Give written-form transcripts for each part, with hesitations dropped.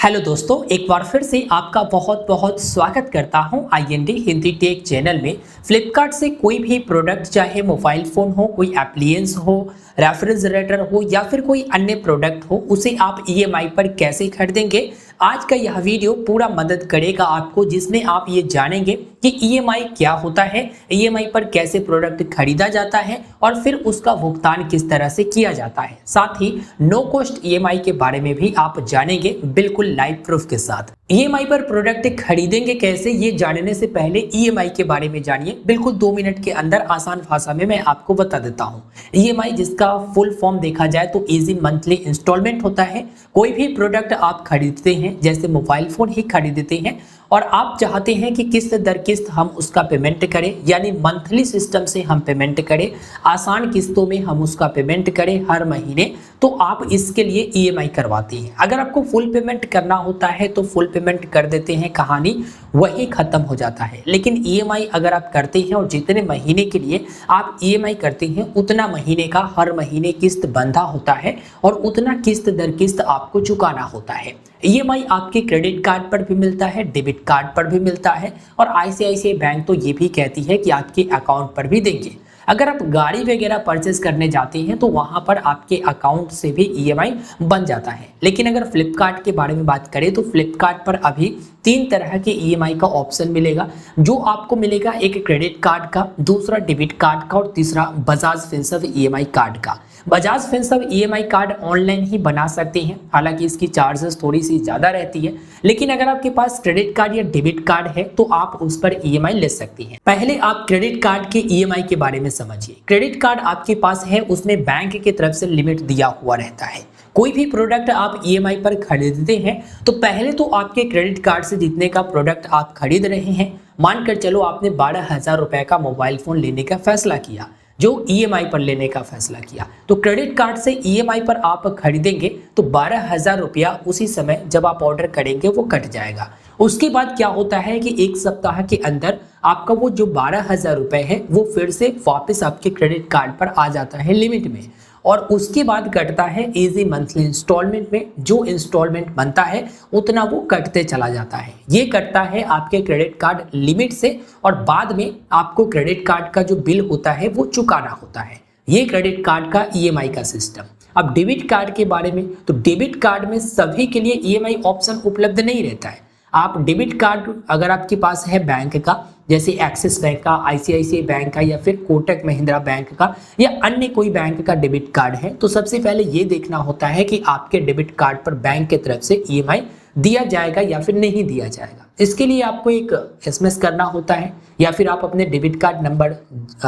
Hello दोस्तों, एक बार फिर से आपका बहुत बहुत स्वागत करता हूं IND हिंदी टेक चैनल में। फ्लिपकार्ट से कोई भी प्रोडक्ट, चाहे मोबाइल फ़ोन हो, कोई एप्लियंस हो, रेफ्रिजरेटर हो या फिर कोई अन्य प्रोडक्ट हो, उसे आप EMI पर कैसे खरीदेंगे, आज का यह वीडियो पूरा मदद करेगा आपको, जिसमें आप ये जानेंगे कि EMI क्या होता है, EMI पर कैसे प्रोडक्ट खरीदा जाता है और फिर उसका भुगतान किस तरह से किया जाता है। साथ ही नो कॉस्ट EMI के बारे में भी आप जानेंगे, बिल्कुल लाइव प्रूफ के साथ। EMI पर प्रोडक्ट खरीदेंगे कैसे, ये जानने से पहले EMI के बारे में जानिए। बिल्कुल 2 मिनट के अंदर आसान भाषा में मैं आपको बता देता हूँ। EMI जिसका फुल फॉर्म देखा जाए तो इजी मंथली इंस्टॉलमेंट होता है। कोई भी प्रोडक्ट आप खरीदते हैं, जैसे मोबाइल फोन ही खरीदते हैं और आप चाहते हैं कि किस्त दर किस्त हम उसका पेमेंट करें, यानी मंथली सिस्टम से हम पेमेंट करें, आसान किस्तों में हम उसका पेमेंट करें हर महीने, तो आप इसके लिए EMI करवाते हैं। अगर आपको फुल पेमेंट करना होता है तो फुल पेमेंट कर देते हैं, कहानी वही खत्म हो जाता है। लेकिन EMI अगर आप करते हैं और जितने महीने के लिए आप EMI करते हैं, उतना महीने का हर महीने किस्त बंधा होता है और उतना किस्त दर किस्त आपको चुकाना होता है। EMI आपके क्रेडिट कार्ड पर भी मिलता है, डेबिट कार्ड पर भी मिलता है और ICICI बैंक तो ये भी कहती है कि आपके अकाउंट पर भी देंगे। अगर आप गाड़ी वगैरह परचेस करने जाते हैं तो वहां पर आपके अकाउंट से भी EMI बन जाता है। लेकिन अगर फ्लिपकार्ट के बारे में बात करें तो फ्लिपकार्ट पर अभी 3 तरह के EMI का ऑप्शन मिलेगा, जो आपको मिलेगा, एक क्रेडिट कार्ड का, दूसरा डेबिट कार्ड का और तीसरा बजाज फिनसर्व EMI कार्ड का। Bajaj Finserv EMI card online ही बना सकते हैं, हालांकि इसकी चार्जेस थोड़ी सी ज़्यादा रहती है। लेकिन अगर आपके पास क्रेडिट कार्ड या डेबिट कार्ड है तो आप उस पर EMI ले सकते हैं। पहले आप क्रेडिट कार्ड के EMI के बारे में समझिए। क्रेडिट कार्ड आपके पास है, उसमें बैंक की तरफ से लिमिट दिया हुआ रहता है। कोई भी प्रोडक्ट आप EMI पर खरीदते हैं तो पहले तो आपके क्रेडिट कार्ड से जितने का प्रोडक्ट आप खरीद रहे हैं, मानकर चलो आपने 12,000 रुपए का मोबाइल फोन लेने का फैसला किया, जो EMI पर लेने का फैसला किया, तो क्रेडिट कार्ड से EMI पर आप खरीदेंगे तो 12,000 रुपया उसी समय जब आप ऑर्डर करेंगे वो कट जाएगा। उसके बाद क्या होता है कि 1 सप्ताह के अंदर आपका वो जो 12,000 रुपए है वो फिर से वापस आपके क्रेडिट कार्ड पर आ जाता है लिमिट में, और उसके बाद कटता है इजी मंथली इंस्टॉलमेंट में। जो इंस्टॉलमेंट बनता है उतना वो कटते चला जाता है। ये कटता है आपके क्रेडिट कार्ड लिमिट से और बाद में आपको क्रेडिट कार्ड का जो बिल होता है वो चुकाना होता है। ये क्रेडिट कार्ड का EMI का सिस्टम। अब डेबिट कार्ड के बारे में, तो डेबिट कार्ड में सभी के लिए EMI ऑप्शन उपलब्ध नहीं रहता है। आप डेबिट कार्ड अगर आपके पास है बैंक का, जैसे एक्सिस बैंक का, ICICI बैंक का या फिर कोटक महिंद्रा बैंक का या अन्य कोई बैंक का डेबिट कार्ड है, तो सबसे पहले ये देखना होता है कि आपके डेबिट कार्ड पर बैंक की तरफ से EMI दिया जाएगा या फिर नहीं दिया जाएगा। इसके लिए आपको एक SMS करना होता है या फिर आप अपने डेबिट कार्ड नंबर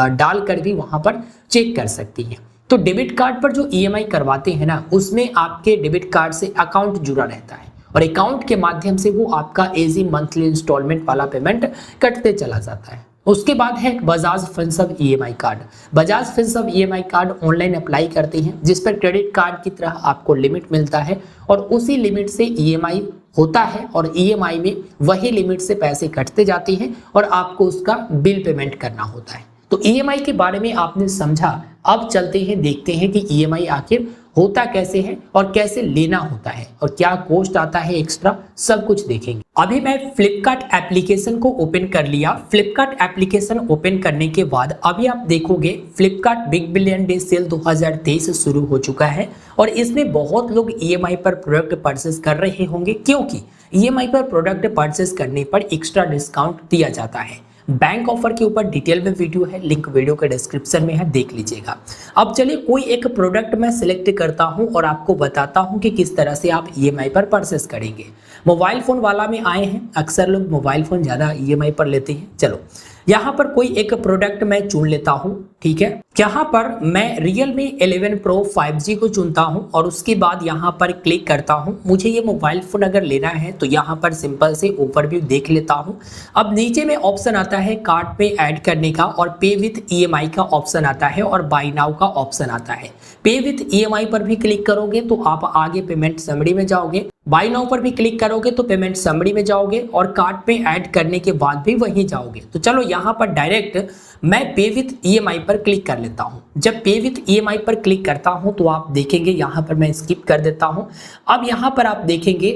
डालकर भी वहां पर चेक कर सकती हैं। तो डेबिट कार्ड पर जो EMI करवाते हैं ना, उसमें आपके डेबिट कार्ड से अकाउंट जुड़ा रहता है और अकाउंट के माध्यम से वो आपका इजी मंथली इंस्टॉलमेंट वाला पेमेंट कटते चला जाता है। उसके बाद है Bajaj Finserv EMI card. Bajaj Finserv EMI card online apply करते हैं, जिस पर क्रेडिट कार्ड की तरह आपको लिमिट मिलता है और उसी लिमिट से EMI होता है और EMI में वही लिमिट से पैसे कटते जाते हैं और आपको उसका बिल पेमेंट करना होता है। तो EMI के बारे में आपने समझा। अब चलते हैं, देखते हैं कि EMI आखिर होता कैसे है और कैसे लेना होता है और क्या कॉस्ट आता है एक्स्ट्रा, सब कुछ देखेंगे। अभी मैं फ्लिपकार्ट एप्लीकेशन को ओपन कर लिया। फ्लिपकार्ट एप्लीकेशन ओपन करने के बाद अभी आप देखोगे Flipkart Big Billion Day sale 2023 शुरू हो चुका है और इसमें बहुत लोग EMI पर प्रोडक्ट परचेस कर रहे होंगे, क्योंकि EMI पर प्रोडक्ट परचेस करने पर एक्स्ट्रा डिस्काउंट दिया जाता है। बैंक ऑफर के ऊपर डिटेल में वीडियो है, लिंक वीडियो के डिस्क्रिप्शन में है, देख लीजिएगा। अब चलिए कोई एक प्रोडक्ट मैं सिलेक्ट करता हूं और आपको बताता हूं कि किस तरह से आप EMI पर परचेस करेंगे। मोबाइल फोन वाला में आए हैं, अक्सर लोग मोबाइल फोन ज़्यादा EMI पर लेते हैं। चलो यहाँ पर कोई एक प्रोडक्ट मैं चुन लेता हूँ, ठीक है। यहाँ पर मैं Realme 11 Pro 5G को चुनता हूँ और उसके बाद यहाँ पर क्लिक करता हूँ। मुझे ये मोबाइल फ़ोन अगर लेना है तो यहाँ पर सिंपल से ओवरव्यू देख लेता हूँ। अब नीचे में ऑप्शन आता है कार्ट पे ऐड करने का और पे विथ EMI का ऑप्शन आता है और बाय नाउ का ऑप्शन आता है। पे विथ EMI पर भी क्लिक करोगे तो आप आगे पेमेंट समरी में जाओगे, बाय नाउ पर भी क्लिक करोगे तो पेमेंट समरी में जाओगे और कार्ट पे ऐड करने के बाद भी वहीं जाओगे। तो चलो यहाँ पर डायरेक्ट मैं पे विथ EMI पर क्लिक कर लेता हूँ। जब पे विथ EMI पर क्लिक करता हूँ तो आप देखेंगे यहाँ पर मैं स्किप कर देता हूँ। अब यहाँ पर आप देखेंगे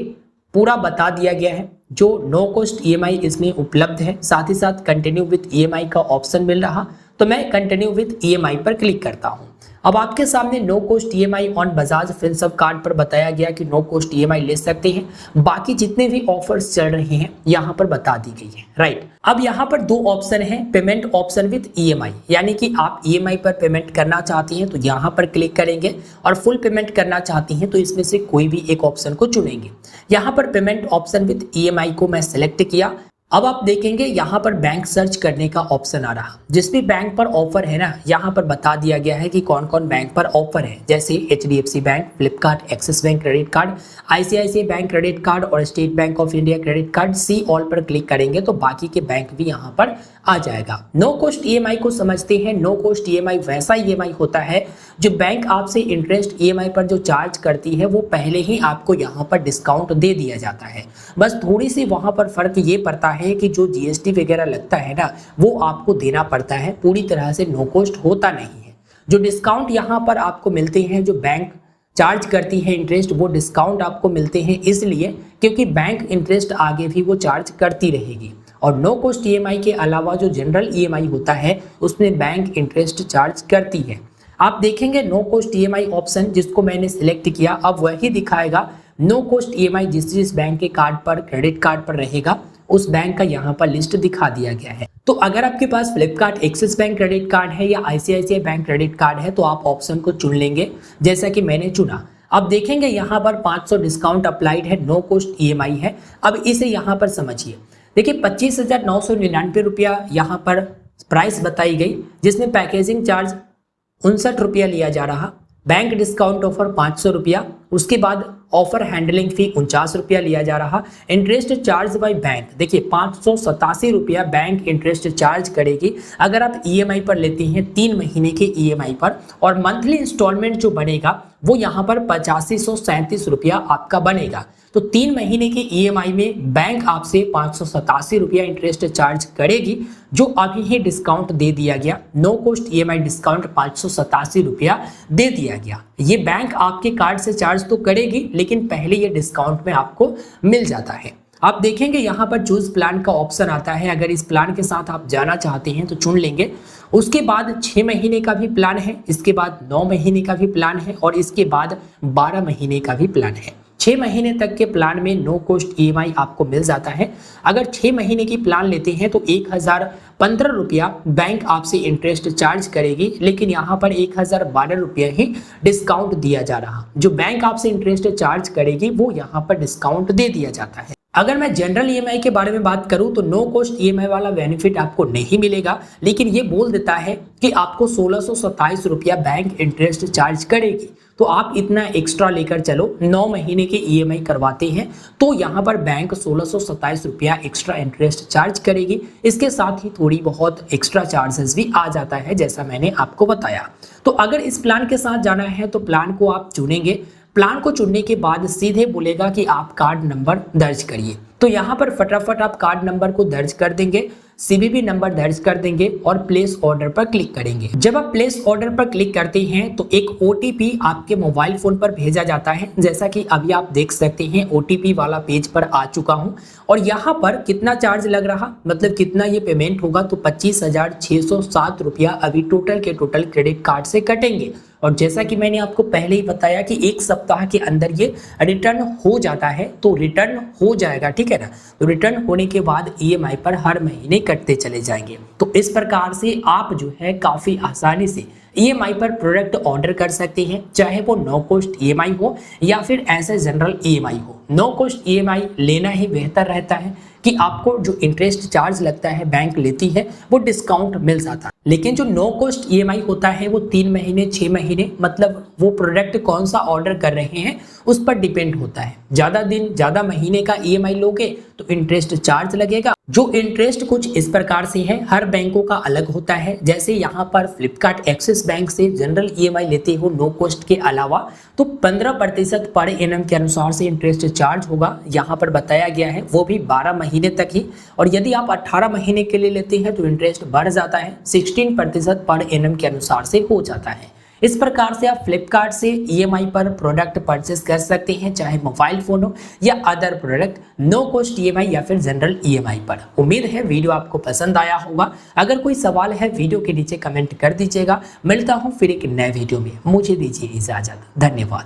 पूरा बता दिया गया है। जो नो कॉस्ट ईएमआई इसमें उपलब्ध है, साथ ही साथ कंटिन्यू विथ ईएमआई का ऑप्शन मिल रहा, तो मैं कंटिन्यू विथ ईएमआई पर क्लिक करता हूँ। अब आपके सामने no cost EMI on Bajaj Finserv card पर बताया गया कि नो कॉस्ट ईएमआई ले सकते हैं। बाकी जितने भी ऑफर्स चल रहे हैं यहाँ पर बता दी गई है, राइट। अब यहाँ पर दो ऑप्शन है, पेमेंट ऑप्शन विथ ईएमआई, यानी कि आप ईएमआई पर पेमेंट करना चाहती हैं तो यहाँ पर क्लिक करेंगे, और फुल पेमेंट करना चाहती हैं तो इसमें से कोई भी एक ऑप्शन को चुनेंगे। यहाँ पर पेमेंट ऑप्शन विथ ईएमआई को मैं सिलेक्ट किया। अब आप देखेंगे यहाँ पर बैंक सर्च करने का ऑप्शन आ रहा, जिस भी बैंक पर ऑफर है ना, यहाँ पर बता दिया गया है कि कौन कौन बैंक पर ऑफर है, जैसे HDFC bank, Flipkart, Axis bank credit card, ICICI bank credit card और State Bank of India credit card. See all पर क्लिक करेंगे तो बाकी के बैंक भी यहाँ पर आ जाएगा। नो कॉस्ट ईएमआई को समझते हैं। नो कॉस्ट ईएमआई वैसा ईएमआई होता है जो बैंक आपसे इंटरेस्ट ईएमआई पर जो चार्ज करती है वो पहले ही आपको यहाँ पर डिस्काउंट दे दिया जाता है। बस थोड़ी सी वहाँ पर फर्क ये पड़ता है कि जो GST वगैरह लगता है ना, वो आपको देना पड़ता है, पूरी तरह से नो कॉस्ट होता नहीं है। जो डिस्काउंट यहाँ पर आपको मिलते हैं, जो बैंक चार्ज करती है इंटरेस्ट, वो डिस्काउंट आपको मिलते हैं इसलिए क्योंकि बैंक इंटरेस्ट आगे भी वो चार्ज करती रहेगी। और नो कॉस्ट ईएमआई के अलावा जो जनरल ईएमआई होता है उसमें बैंक इंटरेस्ट चार्ज करती है। आप देखेंगे नो कॉस्ट ईएमआई ऑप्शन जिसको मैंने सिलेक्ट किया, अब वही दिखाएगा नो कॉस्ट ईएमआई जिस बैंक के कार्ड पर, क्रेडिट कार्ड पर रहेगा, उस बैंक का यहाँ पर लिस्ट दिखा दिया गया है। तो अगर आपके पास Flipkart Axis bank credit card है या ICICI बैंक क्रेडिट कार्ड है तो आप ऑप्शन को चुन लेंगे, जैसा कि मैंने चुना। अब देखेंगे यहाँ पर 500 डिस्काउंट अप्लाइड है, नो कॉस्ट ईएमआई है। अब इसे यहाँ पर समझिए, देखिए 25,999 रुपया यहाँ पर प्राइस बताई गई, जिसमें पैकेजिंग चार्ज 59 रुपया लिया जा रहा, बैंक डिस्काउंट ऑफर 500 रुपया, उसके बाद ऑफर हैंडलिंग फी 49 रुपया लिया जा रहा, इंटरेस्ट चार्ज बाय बैंक देखिए 587 रुपया बैंक इंटरेस्ट चार्ज करेगी अगर आप ईएमआई पर लेते हैं 3 महीने के ईएमआई पर, और मंथली इंस्टॉलमेंट जो बनेगा वो यहाँ पर 8537 रुपया आपका बनेगा। तो 3 महीने के ईएमआई में बैंक आपसे 587 रुपया इंटरेस्ट चार्ज करेगी, जो अभी ही डिस्काउंट दे दिया गया। नो कॉस्ट ईएमआई डिस्काउंट 587 रुपया दे दिया गया। ये बैंक आपके कार्ड से चार्ज तो करेगी, लेकिन पहले ये डिस्काउंट में आपको मिल जाता है। आप देखेंगे यहाँ पर चूज प्लान का ऑप्शन आता है, अगर इस प्लान के साथ आप जाना चाहते हैं तो चुन लेंगे। उसके बाद 6 महीने का भी प्लान है, इसके बाद 9 महीने का भी प्लान है, और इसके बाद 12 महीने का भी प्लान है। 6 महीने तक के प्लान में नो कॉस्ट ईएमआई आपको मिल जाता है। अगर 6 महीने की प्लान लेते हैं तो 1015 रुपया बैंक आपसे इंटरेस्ट चार्ज करेगी, लेकिन यहाँ पर 1012 रुपया ही डिस्काउंट दिया जा रहा। जो बैंक आपसे इंटरेस्ट चार्ज करेगी वो यहाँ पर डिस्काउंट दे दिया जाता है। अगर मैं जनरल ईएमआई के बारे में बात करूं तो नो कॉस्ट ईएमआई वाला बेनिफिट आपको नहीं मिलेगा, लेकिन ये बोल देता है कि आपको 1627 रुपया बैंक इंटरेस्ट चार्ज करेगी। तो आप इतना एक्स्ट्रा लेकर चलो, 9 महीने के ईएमआई करवाते हैं तो यहाँ पर बैंक 1627 रुपया एक्स्ट्रा इंटरेस्ट चार्ज करेगी। इसके साथ ही थोड़ी बहुत एक्स्ट्रा चार्जेस भी आ जाता है, जैसा मैंने आपको बताया। तो अगर इस प्लान के साथ जाना है तो प्लान को आप चुनेंगे। प्लान को चुनने के बाद सीधे बोलेगा कि आप कार्ड नंबर दर्ज करिए, तो यहाँ पर फटाफट आप कार्ड नंबर को दर्ज कर देंगे, CVV नंबर दर्ज कर देंगे और प्लेस ऑर्डर पर क्लिक करेंगे। जब आप प्लेस ऑर्डर पर क्लिक करते हैं तो एक OTP आपके मोबाइल फोन पर भेजा जाता है, जैसा कि अभी आप देख सकते हैं OTP वाला पेज पर आ चुका हूं। और यहाँ पर कितना चार्ज लग रहा, मतलब कितना ये पेमेंट होगा, तो 25,607 रुपया अभी टोटल के टोटल क्रेडिट कार्ड से कटेंगे। और जैसा कि मैंने आपको पहले ही बताया कि 1 सप्ताह के अंदर ये रिटर्न हो जाता है, तो रिटर्न हो जाएगा, ठीक है ना। तो रिटर्न होने के बाद EMI पर हर महीने कटते चले जाएंगे। तो इस प्रकार से आप जो है काफ़ी आसानी से EMI पर प्रोडक्ट ऑर्डर कर सकते हैं, चाहे वो नो कॉस्ट EMI हो या फिर ऐसे जनरल EMI हो। नो कॉस्ट EMI लेना ही बेहतर रहता है कि आपको जो इंटरेस्ट चार्ज लगता है बैंक लेती है वो डिस्काउंट मिल जाता है। लेकिन जो नो कॉस्ट EMI होता है वो 3 महीने 6 महीने, मतलब वो प्रोडक्ट कौन सा ऑर्डर कर रहे हैं उस पर डिपेंड होता है। ज़्यादा दिन ज़्यादा महीने का EMI लोगे तो इंटरेस्ट चार्ज लगेगा। जो इंटरेस्ट कुछ इस प्रकार से है, हर बैंकों का अलग होता है। जैसे यहाँ पर फ्लिपकार्ट एक्सिस बैंक से जनरल EMI लेते हो नो कॉस्ट के अलावा तो 15% पर एनम के अनुसार से इंटरेस्ट चार्ज होगा, यहाँ पर बताया गया है, वो भी 12 महीने तक ही। और यदि आप 18 महीने के लिए लेते हैं तो इंटरेस्ट बढ़ जाता है, 16% पर एनम के अनुसार से हो जाता है। इस प्रकार से आप फ्लिपकार्ट से ईएमआई पर प्रोडक्ट परचेस कर सकते हैं, चाहे मोबाइल फोन हो या other product, no cost EMI या फिर जनरल ईएमआई पर। उम्मीद है वीडियो आपको पसंद आया होगा। अगर कोई सवाल है वीडियो के नीचे कमेंट कर दीजिएगा। मिलता हूं फिर एक नए वीडियो में, मुझे दीजिए इजाजत। धन्यवाद।